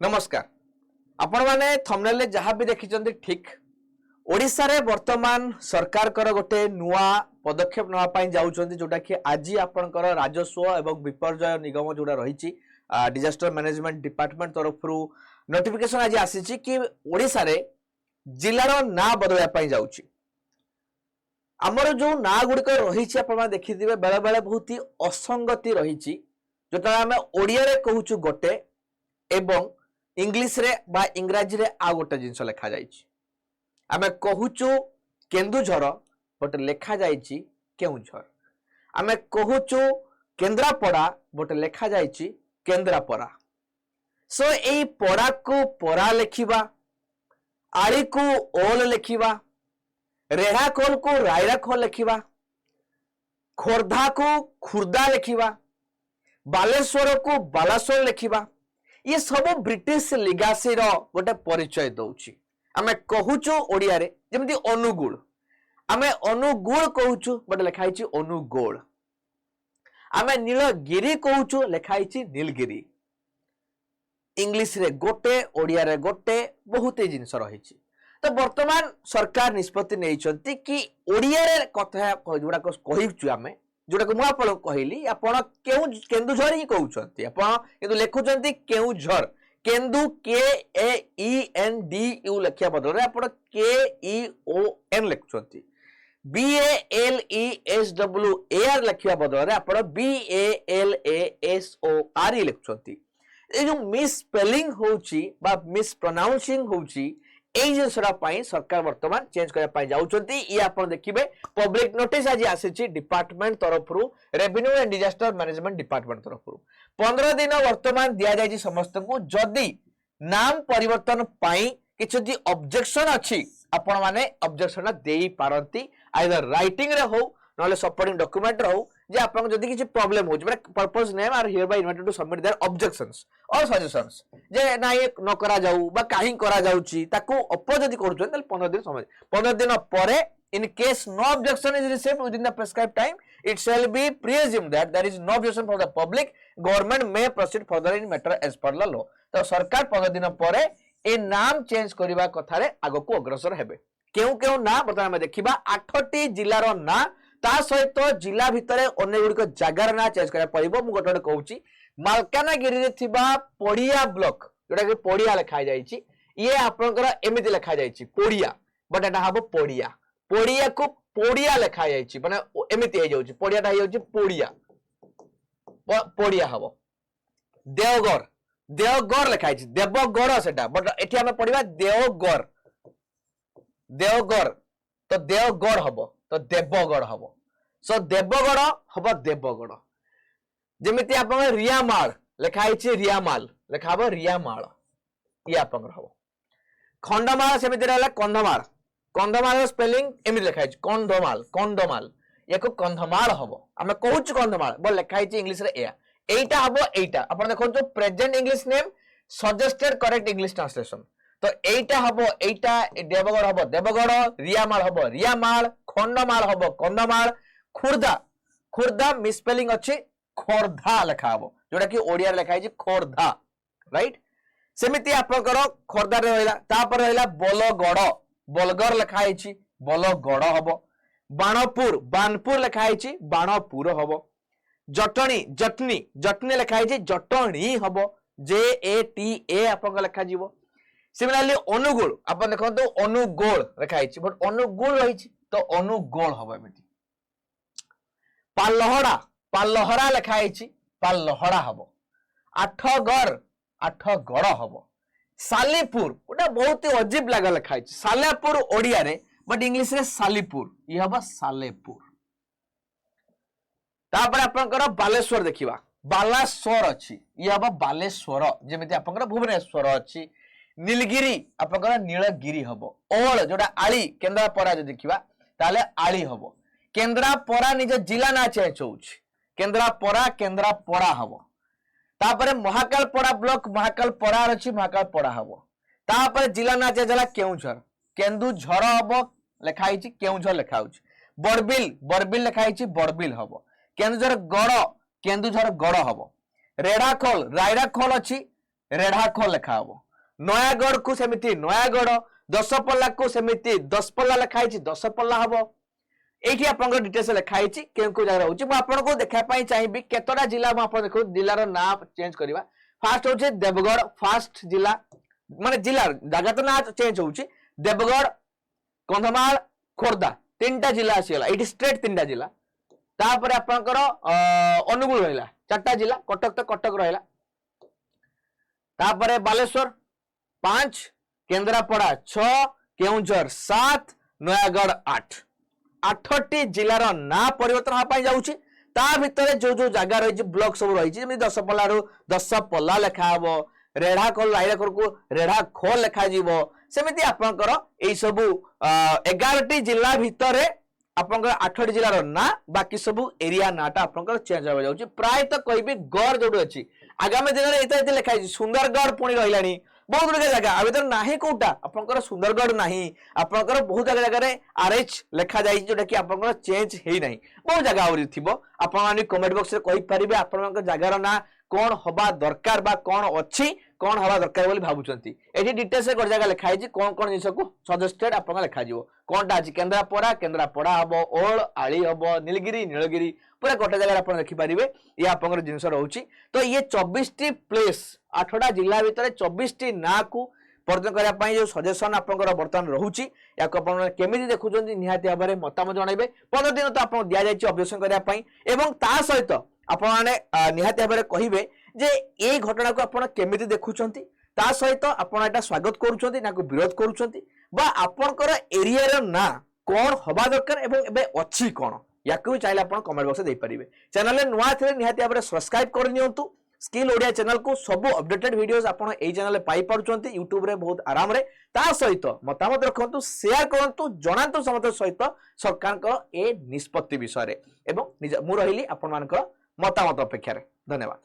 नमस्कार आपण माने थंबनेल रे जहां भी देखिचंदी ठीक ओडिसा रे वर्तमान सरकार कर गोटे नुआ पदक्षेप नवा पाई जाउचंदी जोटा कि आज आपनकर राजस्व एवं विपर्यय निगम जोड़ा रही डिजास्टर मैनेजमेंट डिपार्टमेंट तरफ नोटिफिकेशन आज आसी कि ओडिसा रे जिलार ना बदलया पाई जाउची आमर जो ना गुड़िक रही आप देखिए बेले बेले बहुत ही असंगति रही जोटा आम ओडिया रे कहूचु गोटे एवं इंग्लिश रे बा इंग्राजी रे आ गोटे जिनस लिखा जाइछि आमे कहूचु केन्दुझर बट लिखा जाइछि केउझर आमे कहूचु केन्द्रापड़ा बट लिखा जाइछि केन्द्रापड़ा सो एई पड़ा को पड़ा लिखिबा आड़ी को ओल लिखिबा रेढ़ा खोल को रायरा खोल लिखिबा खोर्धा को खुर्दा लिखिबा बालेश्वर को बालासोर लिखिबा ये सब ब्रिटिश लिगासी रो गोटे परिचय दउछि आमे कहूचु ओडिया रे जेमति अनुगुण आमे अनुगुण कहूचु बट लिखाई छि अनुगोल आमे नीलगिरी कहूचु लिखाई छि नीलगिरी इंग्लिश रे गोटे ओडिया रे गोटे बहुत ही जिंस रही छि तो वर्तमान सरकार निष्पत्ति नहीं चंती कि ओडिया रे कथा जोडा को कहिछु आमे जोटा को मु आपन कहली आपण केउ केन्दुझर ही कहउचंती आपण किंतु लेखुचंती Keonjhar Kendu K A E N D U लिखिया बदल रे आपण के ई ओ एन लिखुचंती B A L E S W A R लिखिया बदल रे आपण B A L A S O R E लिखुचंती ए जो मिस स्पेलिंग होउची बा मिस प्रोनाउंसिंग होउची एई जिनसरा पाई सरकार वर्तमान चेंज करा पाई जाउचंती ई आपण देखिबे पब्लिक नोटिस आज आसीची डिपार्टमेंट तरफरु revenue and disaster management department तरफरु 15 दिन वर्तमान दिया जायची समस्त को जदी नाम परिवर्तन पाई किछ जदी ऑब्जेक्शन अछि आपण माने ऑब्जेक्शन देई पारंती आइदर राइटिंग रे हो नले सपोर्टिंग डॉक्यूमेंट रे हो जे आपण जदी किछ प्रॉब्लम हो माने purpose name are hereby invited to submit their objections और सजेशंस जे ना ये न करा जाऊ बा काहे करा जाउची ताको अपोज जदी करूछन त 15 दिन समय 15 दिन परे in case no objection is received within the prescribed time it shall be presumed that there is no objection from the public government may proceed further in matter as per the law तो सरकार 15 दिन परे ए नाम change करिबा कथा रे आगो को अग्रसर हेबे केउ केउ ना बता हम देखिबा 8टी जिल्लार ना ता सहित जिला भितरे अन्य गुडी को जागार ना चेंज करा पड़िबो मु गोटे कहूची मालकानगिरी रे थिबा पड़िया ब्लॉक जोटा कि पड़िया लिखा जायछि ये आपनकर एमिति लिखा जायछि पड़िया बट एटा हबो पड़िया पड़िया को पड़िया लिखा जायछि माने एमिति हे जाउछि पड़ियाटा हे जाउछि पड़िया पड़िया हबो देवगढ़ देवगढ़ लिखा जायछि देवगढ़ सेटा बट एठी हम पढिबा देवगढ़ देवगढ़ तो देवगढ़ हबो तो देवगढ़ हबो सो देवगढ़ हबो देवगढ़ जेमिति आपन रियामाल लिखा जायछि रियामाल लिखा हबो रियामाल ये आपन हबो खंडमाल सेमिति रहला कंधमाल कंधमाल स्पेलिंग एमि लिखा है कंधमाल कंधमाल एको कंधमाल हबो हम कहूच कंधमाल बोल लिखा है इंग्लिश रे एया एटा हबो एटा अपन देखो जो present English name suggested correct English translation तो एटा हबो एटा देवगढ़ हबो देवगढ़ रियामाल हबो रियामाल खंडमाल हबो कंधमाल खुर्दा खुर्दा मिसस्पेलिंग अछि खोर्धा लिखा हबो जोटा कि ओडिया रे लिखा है खोर्धा राइट सेमिति आपनकर खोर्धा रे रहला तापर रहला बोलगढ़ बलगढ़ लिखा है बलगढ़ हम बाणपुर बानपुर लिखा है बाणपुर हम जटनी जटनी जटनी लिखा है जटनी हम जे ए टी ए आप लिखा जीवो सिमिलरली अनुगुल आप देखो अनुगोल लिखा है बट अनुगुल रही तो अनुगोल हम एमती पालहड़ा पालहड़ा लिखा है पालहड़ा हम आठगढ़ आठगढ़ हम सालीपुर गोटे बहुत ही अजीब लगा लिखा है सालेपुर ओडिया रे बट इंग्लिश रे सालीपुर ये हबा सालेपुर तापर आपनकर बालेश्वर देखिबा बालासोर अछि ये हबा बालेश्वर जेमिति आपनकर भुवनेश्वर अछि नीलगिरी आपनकर नीलगिरी हबो ओळ जोटा आली केन्द्रापड़ा जो देखिबा ताले आली हबो केन्द्रापड़ा निज जिला ना चेंज होउछि केन्द्रापड़ा हबो तापर महाकालपड़ा ब्लॉक महाकालपड़ा अछि महाकालपड़ा हबो तापर जिला ना चेंज होला केउझर केन्दुझर हबो लिखा हिची केउझर लिखा होछि बड़बिल बड़बिल लिखा हिची बड़बिल हबो केन्दुझर गड़ केन्दुझर गड़ हबो रेढ़ाखोल रायराखोल अछि रेढ़ाखोल लिखा हम नयागढ़ को सेमिति नयागढ़ दशपल्ला को सेमिति दशपल्ला लिखाई 10 पल्ला हम ये आप डिटेल्स लिखाई केउ जगह रोचे मुझे देखा चाहिए केतटा जिला देखो जिलार ना चेंज करवा फास्ट हूँ देवगढ़ फास्ट जिला माने जिला जगह तो ना चेंज हो देवगढ़ कंधमाल खोर्धा 3टा जिला आसीगला ये स्ट्रेट 3टा जिला तापर आपंकर अनुगुल रहा 4टा जिला कटक तो कटक रहा तापर बालेश्वर 5 केन्द्रापड़ा 6 केउंझर 7 नयागढ़ 8टी जिलार ना परिवर्तन होगा जाऊँगी ता भितर जो जो जगह रही ब्लॉक सब रही 10 पल्लू 10 पल्ला लिखा हम रेढ़ाखोल रायरकोट को रेढ़ाखोल लिखा सेमती आपंकर यही सब 11टी जिला भितर आपंकर 8टी जिलार ना बाकी सब एरिया नाटा आपंकर चेंज हो जाऊँगी प्राय तो कहबी गढ़ जो अच्छी आगामी दिन में ये लिखाई सुंदरगढ़ पुणी रही बहुत गुड़े जगह आ भर ना कौटा आपंकर सुंदरगढ़ ना आपंकर बहुत जगह RH लिखा जाए जोटा कि आपंकर चेंज है ना बहुत जगह आहरी थी आपने कमेंट बॉक्स में कहींपारे आप जगार ना कौन हवा दरकार बा कौन अच्छी कौन हवा दरकार बोली भावुंट ये डिटेल्स गोटे जगह लिखाई कौन कौन जिन को सजेस्टेड आप लिखा कौन टा आज केन्द्रापड़ा हम ओल आली हम नीलगिरी नीलगिरी पूरा गोटे जगह आप देखिपारे ये आप जिन रोचे तो ये 24टी प्लेस 8टा जिला भितर 24टी ना को परिवर्तन करने जो सजेसन आप बर्तमान रोचे या केमी देखुं निहाती भाव में मतामत जनइबे 15 दिन तो आपको दि जाए ऑब्जर्वेशन करने सहित आपने निहाती भाव में कहे जे ये घटना को आप केमी देखुं ता सहित आपड़ स्वागत करुँच विरोध करुँचर एरिया ना कौन हवा दरकार एवं अच्छी कौन या चाहिए आप कमेंट बॉक्स में देपारे चैनल नुआ थे निहाती भाव में सब्सक्राइब करनी स्किल ओडिया चैनल को सब अपडेटेड वीडियोस आप चैनल पाई पारुचंती यूट्यूब रे बहुत आराम रे ता सहित मतामत रखंतु शेयर करंतु जणांतु समस्त सहित सरकार को ए निष्पत्ति विषय रे एवं मु रहिली आपण मानकर मतामत अपेक्षा रे धन्यवाद।